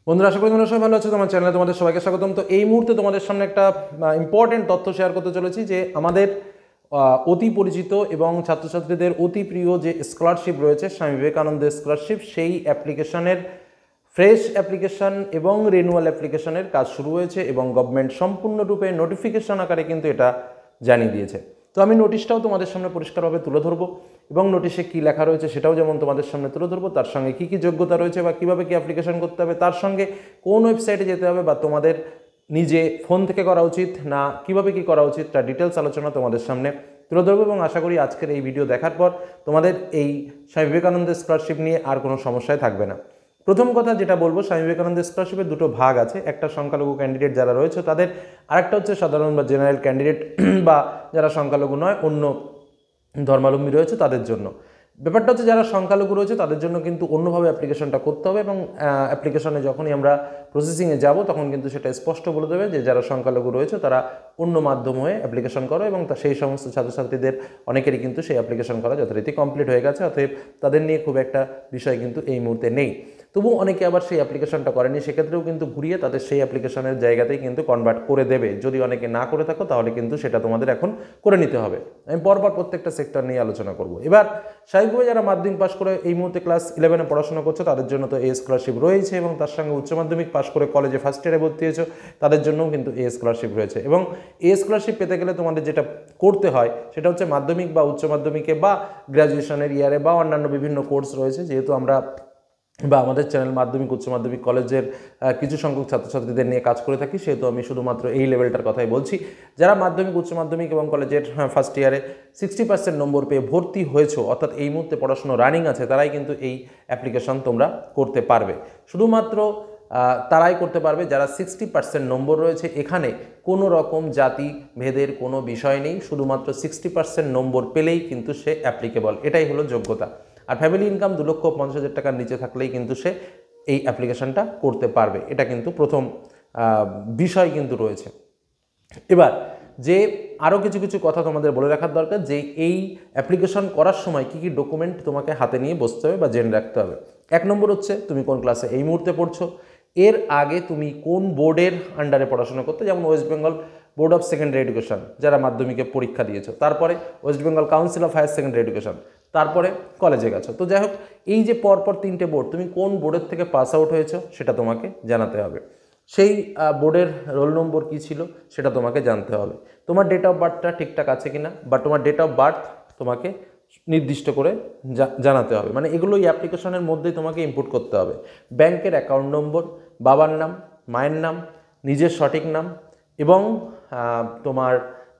বন্ধুরা, আশা করি তোমরা সবাই ভালো আছো। তোমার চ্যানেলে তোমাদের সবাইকে স্বাগতম। তো এই মুহূর্তে তোমাদের সামনে একটা ইম্পর্টেন্ট তথ্য শেয়ার করতে চলেছি যে আমাদের অতি পরিচিত এবং ছাত্রছাত্রীদের অতি প্রিয় যে স্কলারশিপ রয়েছে, স্বামী বিবেকানন্দ স্কলারশিপ, সেই অ্যাপ্লিকেশনের ফ্রেশ অ্যাপ্লিকেশন এবং রিনিউয়াল অ্যাপ্লিকেশনের কাজ শুরু হয়েছে এবং গভর্নমেন্ট সম্পূর্ণরূপে নোটিফিকেশন আকারে কিন্তু এটা জানিয়ে দিয়েছে। তো আমি নোটিশটাও তোমাদের সামনে পরিষ্কারভাবে তুলে ধরবো এবং নোটিশে কী লেখা রয়েছে সেটাও যেমন তোমাদের সামনে তুলে ধরবো, তার সঙ্গে কী কী যোগ্যতা রয়েছে বা কীভাবে কী অ্যাপ্লিকেশন করতে হবে, তার সঙ্গে কোন ওয়েবসাইটে যেতে হবে বা তোমাদের নিজে ফোন থেকে করা উচিত না কীভাবে কী করা উচিত, তার ডিটেলস আলোচনা তোমাদের সামনে তুলে ধরবো। এবং আশা করি আজকের এই ভিডিও দেখার পর তোমাদের এই স্বামী বিবেকানন্দ স্কলারশিপ নিয়ে আর কোনো সমস্যায় থাকবে না। প্রথম কথা যেটা বলবো, স্বামী বিবেকানন্দ স্কলারশিপের দুটো ভাগ আছে। একটা সংখ্যালঘু ক্যান্ডিডেট যারা রয়েছে তাদের, আরেকটা হচ্ছে সাধারণ বা জেনারেল ক্যান্ডিডেট বা যারা সংখ্যালঘু নয়, অন্য ধর্মাবলম্বী রয়েছে তাদের জন্য। ব্যাপারটা হচ্ছে যারা সংখ্যালঘু রয়েছে তাদের জন্য কিন্তু অন্যভাবে অ্যাপ্লিকেশনটা করতে হবে এবং অ্যাপ্লিকেশনে যখনই আমরা প্রসেসিংয়ে যাব তখন কিন্তু সেটা স্পষ্ট বলে দেবে যে যারা সংখ্যালঘু রয়েছে তারা অন্য মাধ্যম হয়ে অ্যাপ্লিকেশন করো, এবং সেই সমস্ত ছাত্রছাত্রীদের অনেকেরই কিন্তু সেই অ্যাপ্লিকেশন করা যথারীতি কমপ্লিট হয়ে গেছে। অতএব তাদের নিয়ে খুব একটা বিষয় কিন্তু এই মুহূর্তে নেই। তবু অনেকে আবার সেই অ্যাপ্লিকেশনটা করেনি, সেক্ষেত্রেও কিন্তু ঘুরিয়ে তাদের সেই অ্যাপ্লিকেশনের জায়গাতেই কিন্তু কনভার্ট করে দেবে। যদি অনেকে না করে থাকো তাহলে কিন্তু সেটা তোমাদের এখন করে নিতে হবে। আমি পরপর প্রত্যেকটা সেক্টর নিয়ে আলোচনা করব। এবার স্বাভাবিকভাবে যারা মাধ্যমিক পাশ করে এই মুহূর্তে ক্লাস 11-এ পড়াশোনা করছো তাদের জন্য তো এই স্কলারশিপ রয়েছে, এবং তার সঙ্গে উচ্চ মাধ্যমিক পাশ করে কলেজে ফার্স্ট ইয়ারে ভর্তি হয়েছো তাদের জন্যও কিন্তু এই স্কলারশিপ রয়েছে। এবং এই স্কলারশিপ পেতে গেলে তোমাদের যেটা করতে হয় সেটা হচ্ছে মাধ্যমিক বা উচ্চ মাধ্যমিকে বা গ্র্যাজুয়েশনের ইয়ারে বা অন্যান্য বিভিন্ন কোর্স রয়েছে, যেহেতু আমরা বা আমাদের চ্যানেল মাধ্যমিক উচ্চ মাধ্যমিক কলেজের কিছু সংখ্যক ছাত্রছাত্রীদের নিয়ে কাজ করে থাকি, সেহেতু আমি শুধুমাত্র এই লেভেলটার কথাই বলছি। যারা মাধ্যমিক উচ্চ মাধ্যমিক এবং কলেজের ফার্স্ট ইয়ারে 60% নম্বর পেয়ে ভর্তি হয়েছো, অর্থাৎ এই মুহূর্তে পড়াশোনা রানিং আছে, তারাই কিন্তু এই অ্যাপ্লিকেশন তোমরা করতে পারবে। শুধুমাত্র তারাই করতে পারবে যারা 60% নম্বর রয়েছে। এখানে কোনো রকম জাতি ভেদের কোনো বিষয় নেই, শুধুমাত্র 60% নম্বর পেলেই কিন্তু সে অ্যাপ্লিকেবল, এটাই হলো যোগ্যতা। আর ফ্যামিলি ইনকাম 2,50,000 টাকার নিচে থাকলেই কিন্তু সে এই অ্যাপ্লিকেশনটা করতে পারবে। এটা কিন্তু প্রথম বিষয় কিন্তু রয়েছে। এবার যে আরও কিছু কিছু কথা তোমাদের বলে রাখার দরকার, যে এই অ্যাপ্লিকেশন করার সময় কী কী ডকুমেন্ট তোমাকে হাতে নিয়ে বসতে হবে বা জেনে রাখতে হবে। 1 নম্বর হচ্ছে তুমি কোন ক্লাসে এই মুহূর্তে পড়ছো, এর আগে তুমি কোন বোর্ডের আন্ডারে পড়াশোনা করতে, যেমন West Bengal Board of Secondary Education যারা মাধ্যমিকে পরীক্ষা দিয়েছো, তারপরে West Bengal Council of Higher Secondary Education, তারপরে কলেজে গেছো। তো যাই হোক, এই যে পরপর 3টে বোর্ড, তুমি কোন বোর্ডের থেকে পাস আউট হয়েছো সেটা তোমাকে জানাতে হবে। সেই বোর্ডের রোল নম্বর কী ছিল সেটা তোমাকে জানতে হবে। তোমার ডেট অফ বার্থটা ঠিকঠাক আছে কিনা, বা তোমার ডেট অফ বার্থ তোমাকে নির্দিষ্ট করে জানাতে হবে। মানে এগুলো এই অ্যাপ্লিকেশনের মধ্যেই তোমাকে ইনপুট করতে হবে। ব্যাংকের অ্যাকাউন্ট নম্বর, বাবার নাম, মায়ের নাম, নিজের সঠিক নাম, এবং তোমার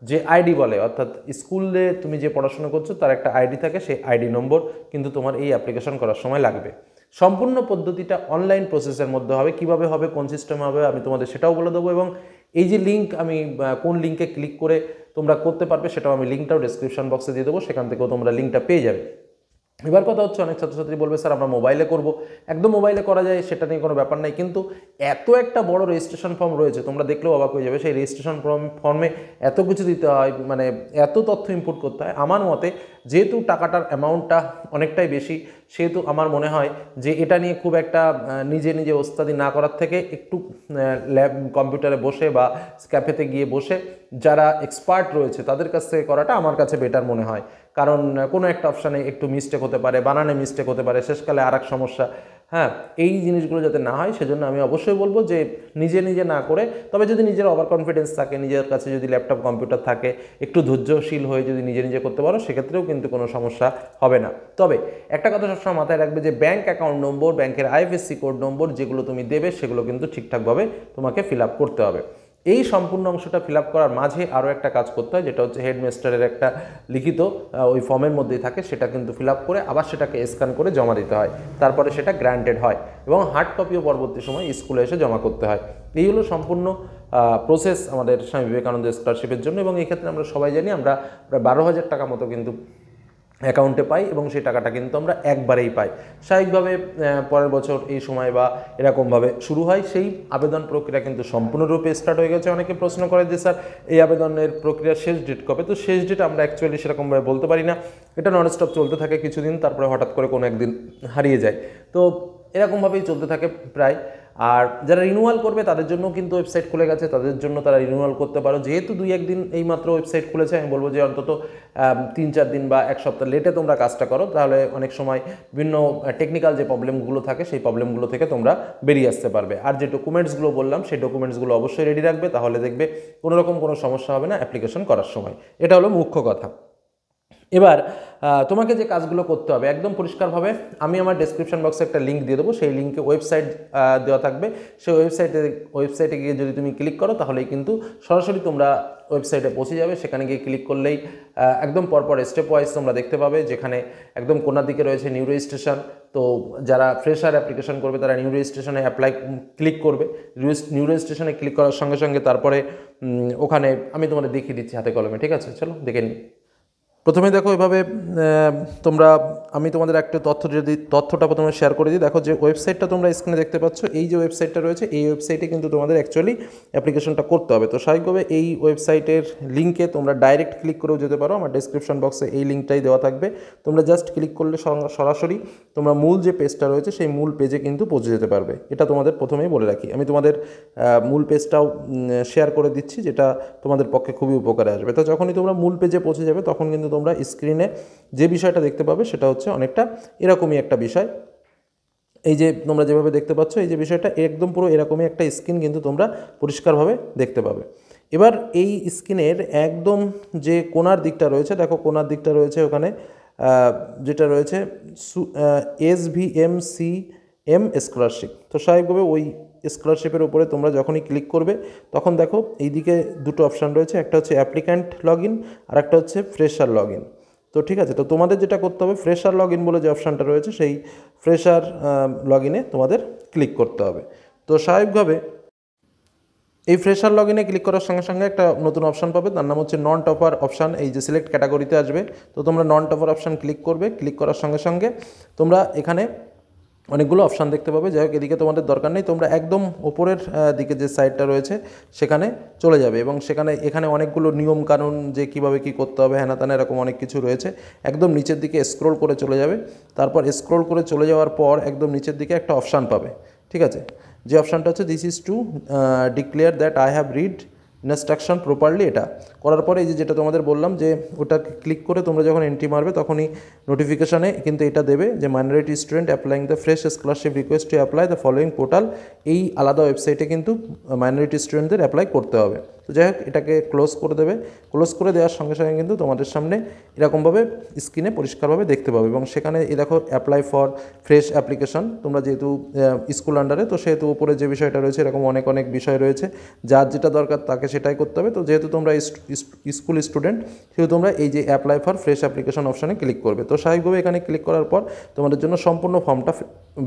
যে আইডি বলে, অর্থাৎ স্কুলে তুমি যে পড়াশোনা করছো তার একটা আইডি থাকে, সেই আইডি নম্বর কিন্তু তোমার এই অ্যাপ্লিকেশন করার সময় লাগবে। সম্পূর্ণ পদ্ধতিটা অনলাইন প্রসেসের মধ্যে হবে। কিভাবে হবে, কোন সিস্টেমে হবে, আমি তোমাদের সেটাও বলে দেবো। এবং এই যে লিঙ্ক, আমি কোন লিঙ্কে ক্লিক করে তোমরা করতে পারবে সেটাও আমি লিঙ্কটাও ডেসক্রিপশন বক্সে দিয়ে দেবো, সেখান থেকেও তোমরা লিঙ্কটা পেয়ে যাবে। এবার কথা হচ্ছে, অনেক ছাত্রছাত্রী বলবে স্যার আমরা মোবাইলে করব। একদম মোবাইলে করা যায়, সেটা নিয়ে কোনো ব্যাপার নাই, কিন্তু এত একটা বড় রেজিস্ট্রেশন ফর্ম রয়েছে, তোমরা দেখলেও অবাক হয়ে যাবে। সেই রেজিস্ট্রেশন ফর্মে এত কিছু দিতে হয়, মানে এত তথ্য ইনপুট করতে হয়। আমার মতে যেহেতু টাকাটার অ্যামাউন্টটা অনেকটাই বেশি, সেহেতু আমার মনে হয় যে এটা নিয়ে খুব একটা নিজে নিজে ওস্তাদি না করার থেকে একটু ল্যাব কম্পিউটারে বসে বা ক্যাফেতে গিয়ে বসে যারা এক্সপার্ট রয়েছে তাদের কাছ থেকে করাটা আমার কাছে বেটার মনে হয়। কারণ কোনো একটা অপশানে একটু মিস্টেক হতে পারে, বানানে মিস্টেক হতে পারে, শেষকালে আর এক সমস্যা। হ্যাঁ, এই জিনিসগুলো যাতে না হয় সেজন্য আমি অবশ্যই বলবো যে নিজে নিজে না করে, তবে যদি নিজের ওভার কনফিডেন্স থাকে, নিজের কাছে যদি ল্যাপটপ কম্পিউটার থাকে, একটু ধৈর্যশীল হয়ে যদি নিজে নিজে করতে পারো, সেক্ষেত্রেও কিন্তু কোনো সমস্যা হবে না। তবে একটা কথা সবসময় মাথায় রাখবে যে ব্যাঙ্ক অ্যাকাউন্ট নম্বর, ব্যাংকের আইএফএসসি কোড নম্বর যেগুলো তুমি দেবে সেগুলো কিন্তু ঠিকঠাকভাবে তোমাকে ফিল আপ করতে হবে। এই সম্পূর্ণ অংশটা ফিল আপ করার মাঝে আরও একটা কাজ করতে হয়, যেটা হচ্ছে হেডমাস্টারের একটা লিখিত ওই ফর্মের মধ্যেই থাকে, সেটা কিন্তু ফিল আপ করে আবার সেটাকে স্ক্যান করে জমা দিতে হয়, তারপরে সেটা গ্র্যান্টেড হয় এবং হার্ড কপিও পরবর্তী সময় স্কুলে এসে জমা করতে হয়। এই হলো সম্পূর্ণ প্রসেস আমাদের স্বামী বিবেকানন্দ স্কলারশিপের জন্য। এবং এই ক্ষেত্রে আমরা সবাই জানি আমরা প্রায় 12,000 টাকা মতো কিন্তু অ্যাকাউন্টে পাই, এবং সেই টাকাটা কিন্তু আমরা একবারেই পাই। স্বাভাবিকভাবে পরের বছর এই সময় বা এরকমভাবে শুরু হয়। সেই আবেদন প্রক্রিয়া কিন্তু সম্পূর্ণরূপে স্টার্ট হয়ে গেছে। অনেকে প্রশ্ন করে যে স্যার এই আবেদনের প্রক্রিয়ার শেষ ডেট কবে? তো শেষ ডেট আমরা অ্যাকচুয়ালি সেরকমভাবে বলতে পারি না, এটা ননস্টপ চলতে থাকে কিছুদিন, তারপরে হঠাৎ করে কোনো একদিন হারিয়ে যায়। তো এরকমভাবেই চলতে থাকে প্রায়। আর যারা রিনিউয়াল করবে তাদের জন্য কিন্তু ওয়েবসাইট খুলে গেছে, তাদের জন্য তারা রিনিউয়াল করতে পারো। যেহেতু 2-1 দিন এই মাত্র ওয়েবসাইট খুলেছে, আমি বলবো যে অন্তত 3-4 দিন বা 1 সপ্তাহ লেটে তোমরা কাজটা করো, তাহলে অনেক সময় বিভিন্ন টেকনিক্যাল যে প্রবলেমগুলো থাকে সেই প্রবলেমগুলো থেকে তোমরা বেরিয়ে আসতে পারবে। আর যে ডকুমেন্টসগুলো বললাম সেই ডকুমেন্টসগুলো অবশ্যই রেডি রাখবে, তাহলে দেখবে কোনোরকম কোনো সমস্যা হবে না অ্যাপ্লিকেশন করার সময়। এটা হলো মুখ্য কথা। এবার তোমাকে যে কাজগুলো করতে হবে একদম পরিষ্কারভাবে, আমি আমার ডেসক্রিপশন বক্সে একটা লিঙ্ক দিয়ে দেবো, সেই লিঙ্কে ওয়েবসাইট দেওয়া থাকবে। সেই ওয়েবসাইটে গিয়ে যদি তুমি ক্লিক করো তাহলেই কিন্তু সরাসরি তোমরা ওয়েবসাইটে পৌঁছে যাবে। সেখানে গিয়ে ক্লিক করলেই একদম পরপর স্টেপ ওয়াইজ তোমরা দেখতে পাবে, যেখানে একদম কোনার দিকে রয়েছে নিউ রেজিস্ট্রেশন। তো যারা ফ্রেশার অ্যাপ্লিকেশন করবে তারা নিউ রেজিস্ট্রেশনে ক্লিক করবে। নিউ রেজিস্ট্রেশনে ক্লিক করার সঙ্গে সঙ্গে তারপরে ওখানে আমি তোমাদের দেখিয়ে দিচ্ছি হাতে কলমে, ঠিক আছে? চলো দেখে নিই। প্রথমে দেখো এভাবে আমি তোমাদের একটা তথ্যটা প্রথমে শেয়ার করে দিই। দেখো যে ওয়েবসাইটটা তোমরা স্ক্রিনে দেখতে পাচ্ছ, এই যে ওয়েবসাইটটা রয়েছে এই ওয়েবসাইটে কিন্তু তোমাদের অ্যাকচুয়ালি অ্যাপ্লিকেশনটা করতে হবে। তো স্বাভাবিকভাবে এই ওয়েবসাইটের লিঙ্কে তোমরা ডাইরেক্ট ক্লিক করেও যেতে পারো, আমার ডেসক্রিপশন বক্সে এই লিঙ্কটাই দেওয়া থাকবে। তোমরা জাস্ট ক্লিক করলে সরাসরি তোমরা মূল যে পেজটা রয়েছে সেই মূল পেজে কিন্তু পৌঁছে যেতে পারবে। এটা তোমাদের প্রথমেই বলে রাখি। আমি তোমাদের মূল পেজটাও শেয়ার করে দিচ্ছি, যেটা তোমাদের পক্ষে খুবই উপকারে আসবে। তো যখনই তোমরা মূল পেজে পৌঁছে যাবে তখন কিন্তু তোমরা স্ক্রিনে যে বিষয়টা দেখতে পাবে সেটা হচ্ছে অনেকটা এরকমই একটা বিষয়। এই যে তোমরা যেভাবে দেখতে পাচ্ছ এই যে বিষয়টা একদম পুরো এরকমই একটা স্ক্রিন কিন্তু তোমরা পরিষ্কারভাবে দেখতে পাবে। এবার এই স্ক্রিনের একদম যে কোণার দিকটা রয়েছে, দেখো কোণার দিকটা রয়েছে ওখানে যেটা রয়েছে SVMCM স্কলারশিপ। তো স্বাভাবিকভাবে ওই স্কলারশিপের উপরে তোমরা যখনই ক্লিক করবে তখন দেখো এইদিকে দুটো অপশান রয়েছে, একটা হচ্ছে অ্যাপ্লিক্যান্ট লগ ইন আর একটা হচ্ছে ফ্রেশার লগ ইন। তো ঠিক আছে, তো তোমাদের যেটা করতে হবে ফ্রেশার লগ ইন বলে যে অপশানটা রয়েছে সেই ফ্রেশার লগ ইনে তোমাদের ক্লিক করতে হবে। তো স্বাভাবিকভাবে এই ফ্রেশার লগ ইনে ক্লিক করার সঙ্গে সঙ্গে একটা নতুন অপশান পাবে, তার নাম হচ্ছে নন টপার অপশান। এই যে সিলেক্ট ক্যাটাগরিতে আসবে, তো তোমরা নন টপার অপশান ক্লিক করবে। ক্লিক করার সঙ্গে সঙ্গে তোমরা এখানে অনেকগুলো অপশান দেখতে পাবে। যাই হোক এদিকে তোমাদের দরকার নেই, তোমরা একদম ওপরের দিকে যে সাইডটা রয়েছে সেখানে চলে যাবে এবং এখানে অনেকগুলো নিয়ম কানুন যে কীভাবে কী করতে হবে হ্যানা ত্যানা এরকম অনেক কিছু রয়েছে। একদম নিচের দিকে স্ক্রোল করে চলে যাবে, তারপর স্ক্রোল করে চলে যাওয়ার পর একদম নিচের দিকে একটা অপশান পাবে, ঠিক আছে? যে অপশানটা হচ্ছে this is two declare that I have read instruction properly. এটা করার পরে এই যেটা তোমাদের বললাম যে ওটা ক্লিক করে তোমরা যখন এন্ট্রি মারবে তখনই নোটিফিকেশানে কিন্তু এটা দেবে যে minority student applying the fresh scholarship request to apply the following portal. এই আলাদা ওয়েবসাইটে কিন্তু মাইনরিটি স্টুডেন্টদের অ্যাপ্লাই করতে হবে। তো যাই হোক এটাকে ক্লোজ করে দেবে। ক্লোজ করে দেওয়ার সঙ্গে সঙ্গে কিন্তু তোমাদের সামনে এরকমভাবে স্ক্রিনে পরিষ্কারভাবে দেখতে পাবে এবং সেখানে এই দেখো অ্যাপ্লাই ফর ফ্রেশ অ্যাপ্লিকেশন। তোমরা যেহেতু স্কুল আন্ডারে, তো সেহেতু উপরে যে বিষয়টা রয়েছে এরকম অনেক অনেক বিষয় রয়েছে, যার যেটা দরকার তাকে সেটাই করতে হবে। তো যেহেতু তোমরা স্কুল স্টুডেন্ট সেহেতু তোমরা এই যে অ্যাপ্লাই ফর ফ্রেশ অ্যাপ্লিকেশন অপশানে ক্লিক করবে। তো স্বাভাবিকভাবে এখানে ক্লিক করার পর তোমাদের জন্য সম্পূর্ণ ফর্মটা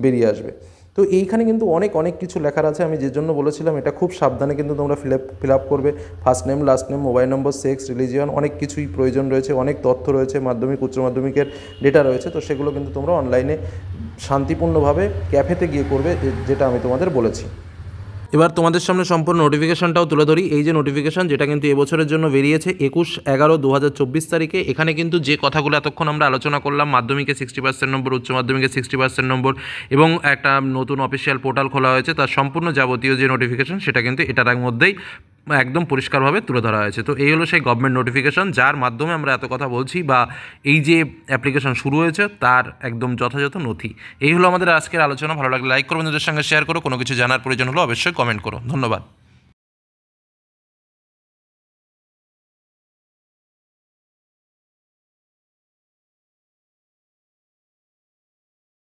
বেরিয়ে আসবে। তো এইখানে কিন্তু অনেক কিছু লেখার আছে, আমি যে জন্য বলেছিলাম এটা খুব সাবধানে কিন্তু তোমরা ফিল আপ করবে। First name, last name, mobile নম্বর, সেক্স, রিলিজিয়ন, অনেক কিছুই প্রয়োজন রয়েছে, অনেক তথ্য রয়েছে, মাধ্যমিক উচ্চ মাধ্যমিকের ডেটা রয়েছে। তো সেগুলো কিন্তু তোমরা অনলাইনে শান্তিপূর্ণভাবে ক্যাফেতে গিয়ে করবে, যেটা আমি তোমাদের বলেছি। এবার তোমাদের সামনে সম্পূর্ণ নোটিফিকেশনটাও তুলে ধরি। এই যে নোটিফিকেশন যেটা কিন্তু এবছরের জন্য বেরিয়েছে 21/11/2024 তারিখে। এখানে কিন্তু যে কথাগুলো এতক্ষণ আমরা আলোচনা করলাম, মাধ্যমিকে 60% নম্বর, উচ্চ মাধ্যমিকে 60% নম্বর এবং একটা নতুন অফিসিয়াল পোর্টাল খোলা হয়েছে, তার সম্পূর্ণ যাবতীয় যে নোটিফিকেশন সেটা কিন্তু এটার মধ্যেই একদম পরিষ্কারভাবে তুলে ধরা হয়েছে। তো এই হলো সেই গভর্নমেন্ট নোটিফিকেশন যার মাধ্যমে আমরা এত কথা বলছি, বা এই যে অ্যাপ্লিকেশন শুরু হয়েছে তার একদম যথাযথ নথি। এই হলো আমাদের আজকের আলোচনা। ভালো লাগলে লাইক করো, বন্ধুদের সঙ্গে শেয়ার করো, কোনো কিছু জানার প্রয়োজন হলো অবশ্যই কমেন্ট করো। ধন্যবাদ।